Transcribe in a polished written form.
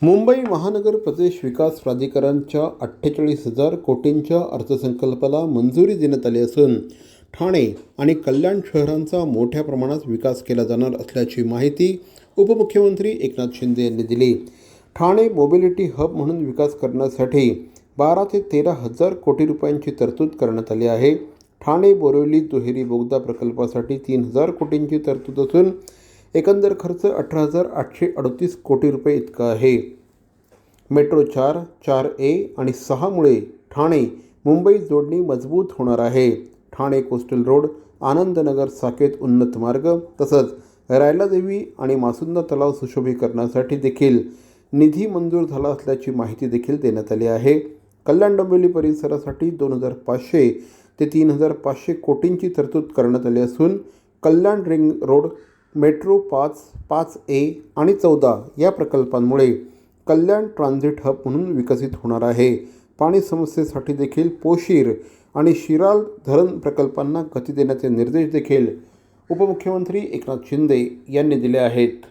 मुंबई महानगर प्रदेश विकास प्राधिकरणच्या 48,000 कोटींच्या अर्थसंकल्पाला मंजुरी देण्यात आली असून ठाणे आणि कल्याण शहरांचा मोठ्या प्रमाणात विकास केला जाणार असल्याची माहिती उपमुख्यमंत्री एकनाथ शिंदे यांनी दिली। ठाणे मोबिलिटी हब म्हणून विकास करण्यासाठी 12 ते 13,000 कोटी रुपयांची तरतूद करण्यात आली आहे। ठाणे बोरिवली दुहेरी बोगदा प्रकल्पासाठी 3,000 कोटींची तरतूद असून एकंदर खर्च 18,838 कोटी रुपये इतका आहे। मेट्रो 4, 4A आणि 6 मुळे ठाणे मुंबई जोडणी मजबूत होणार आहे। ठाणे कोस्टल रोड, आनंदनगर साकेत उन्नत मार्ग तसंच रायलादेवी आणि मासुंदा तलाव सुशोभीकरणासाठी देखील निधी मंजूर झाला असल्याची माहिती देखील देण्यात आली आहे। कल्याण डोंबिवली परिसरासाठी 2,500 ते 3,500 कोटींची तरतूद करण्यात आली असून कल्याण रिंग रोड, मेट्रो 5, 5A आणि 14 या प्रकल्पांमुळे कल्याण ट्रान्झिट हब म्हणून विकसित होणार आहे। पाणी समस्येसाठी देखील पोशीर आणि शिराल धरण प्रकल्पांना गती देण्याचे निर्देश देखील उपमुख्यमंत्री एकनाथ शिंदे यांनी दिले आहेत।